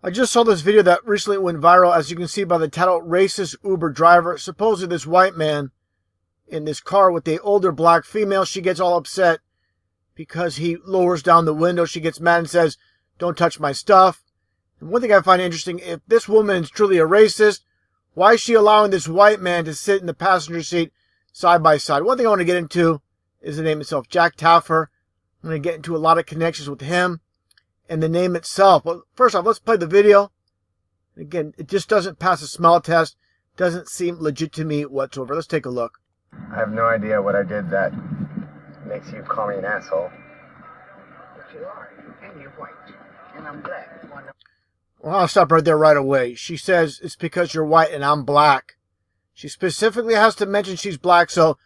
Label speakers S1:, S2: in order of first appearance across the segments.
S1: I just saw this video that recently went viral, as you can see by the title, Racist Uber Driver. Supposedly this white man in this car with the older black female, she gets all upset because he lowers down the window. She gets mad and says, "Don't touch my stuff." And one thing I find interesting, if this woman is truly a racist, why is she allowing this white man to sit in the passenger seat side by side? One thing I want to get into is the name itself, Jack Taffer. I'm going to get into a lot of connections with him and the name itself. But first off, let's play the video. Again, it just doesn't pass a smell test. Doesn't seem legit to me whatsoever. Let's take a look.
S2: I have no idea what I did that makes you call me an asshole.
S3: But you are, and you're white, and I'm black.
S1: Well, I'll stop right there right away. She says it's because you're white and I'm black. She specifically has to mention she's black, so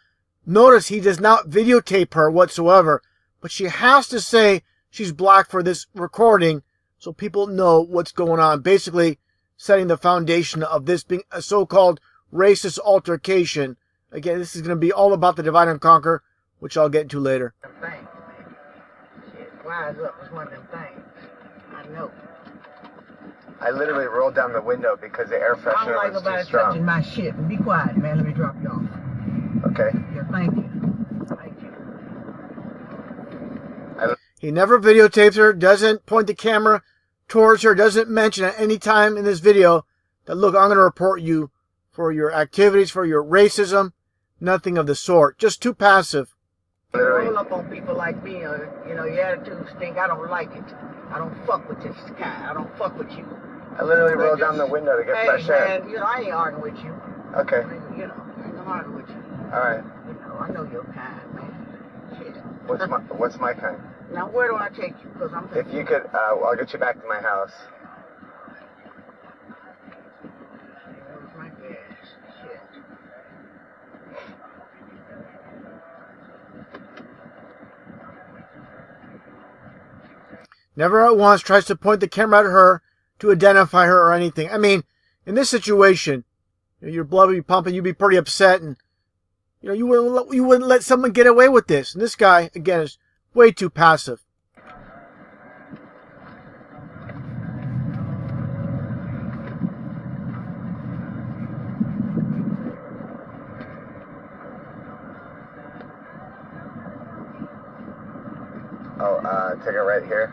S1: notice he does not videotape her whatsoever. But she has to say she's black for this recording so people know what's going on. Basically, setting the foundation of this being a so-called racist altercation. Again, this is going to be all about the divide and conquer, which I'll get into later.
S3: Them things, man. Shit, Wise Up was one of them things. I know.
S2: I literally rolled down the window because the air
S3: I don't
S2: freshener
S3: like
S2: was
S3: nobody
S2: too
S3: touching
S2: strong.
S3: my shit. Be quiet, man. Let me drop you off.
S2: Okay.
S3: Yeah, thank you. Thank you.
S1: He never videotapes her, doesn't point the camera towards her, doesn't mention at any time in this video that, look, I'm going to report you for your activities, for your racism. Nothing of the sort. Just too passive.
S3: Roll up on people like me, your attitude stink. I don't like it. I don't fuck with this guy. I don't fuck with you.
S2: I literally rolled down the window to get fresh air.
S3: Man, I ain't arguing with you.
S2: Okay.
S3: I ain't gonna argue with you.
S2: Alright.
S3: I know you're kind, man. Shit.
S2: What's my kind?
S3: Now, where do I take you? Because I'm...
S2: If you could, I'll get you back to my house.
S3: Where's my gas? Shit.
S1: Never at once tries to point the camera at her to identify her or anything. I mean, in this situation, your blood would be pumping, you'd be pretty upset, and you wouldn't let someone get away with this. And this guy, again, is way too passive.
S2: Oh, take it right here.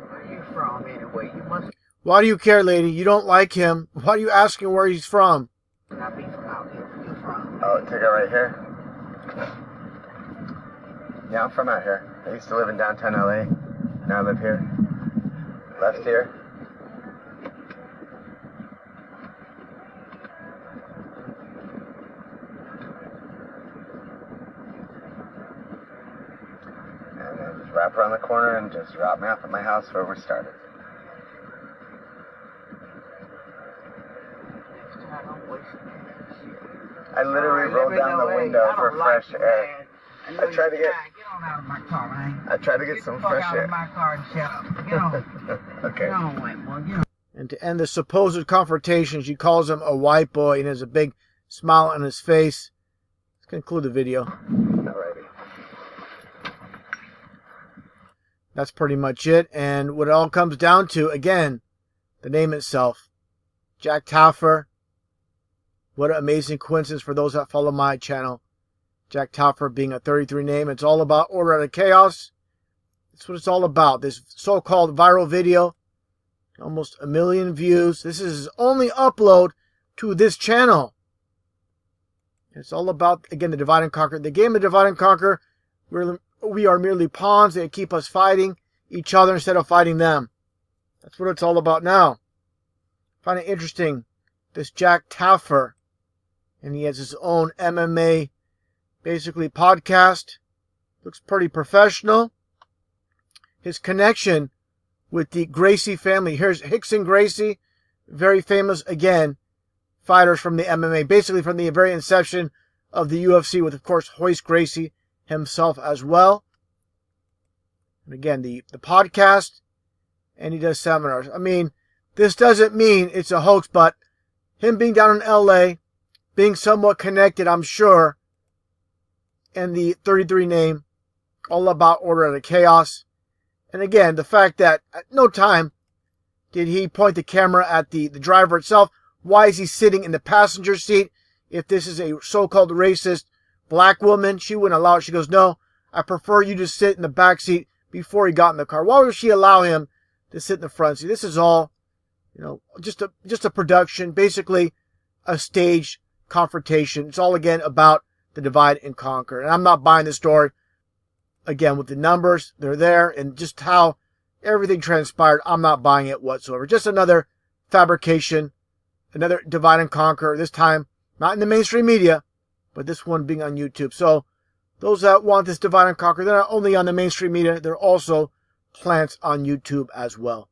S3: Where are you from, anyway? You must
S1: Why do you care, lady? You don't like him. Why are you asking where he's from?
S3: not be from out here. Where you from?
S2: Oh, take it right here. Yeah, I'm from out here. I used to live in downtown LA. Now I live here. Left here. And then just wrap around the corner and just drop me off at my house where we started.
S3: Next time, don't waste that shit.
S2: I literally
S3: All right, let
S2: rolled
S3: me
S2: down
S3: know,
S2: the
S3: hey,
S2: window
S3: I
S2: for
S3: don't like
S2: fresh
S3: you,
S2: air.
S3: man.
S2: I tried to get-
S3: Get on out of my car, man.
S2: I tried to get
S3: Get
S2: some
S3: the fuck
S2: fresh
S3: out
S2: air.
S3: of my car and shut up. Get on.
S2: Okay.
S3: Get on, white boy. Get on.
S1: And to end the supposed confrontation, she calls him a white boy and has a big smile on his face. Let's conclude the video.
S2: Alrighty.
S1: That's pretty much it. And what it all comes down to, again, the name itself. Jack Taffer. What an amazing coincidence for those that follow my channel. Jack Taffer being a 33 name. It's all about order out of chaos. That's what it's all about. This so-called viral video. Almost 1 million views. This is his only upload to this channel. It's all about, again, the divide and conquer. The game of divide and conquer. We are merely pawns. They keep us fighting each other instead of fighting them. That's what it's all about now. I find it interesting. This Jack Taffer. And he has his own MMA, basically, podcast. Looks pretty professional. His connection with the Gracie family. Here's Rickson Gracie. Very famous, again, fighters from the MMA. Basically from the very inception of the UFC with, of course, Royce Gracie himself as well. And again, the podcast. And he does seminars. I mean, this doesn't mean it's a hoax, but him being down in LA, being somewhat connected, I'm sure, and the 33 name, all about order out of chaos. And again, the fact that at no time did he point the camera at the driver itself. Why is he sitting in the passenger seat? If this is a so-called racist black woman, she wouldn't allow it. She goes, no, I prefer you to sit in the back seat before he got in the car. Why would she allow him to sit in the front seat? This is all, just a production, basically a staged confrontation. It's all, again, about the divide and conquer. And I'm not buying the story. Again, with the numbers, they're there, and just how everything transpired, I'm not buying it whatsoever. Just another fabrication, another divide and conquer, this time not in the mainstream media, but this one being on YouTube. So those that want this divide and conquer, they're not only on the mainstream media, they're also plants on YouTube as well.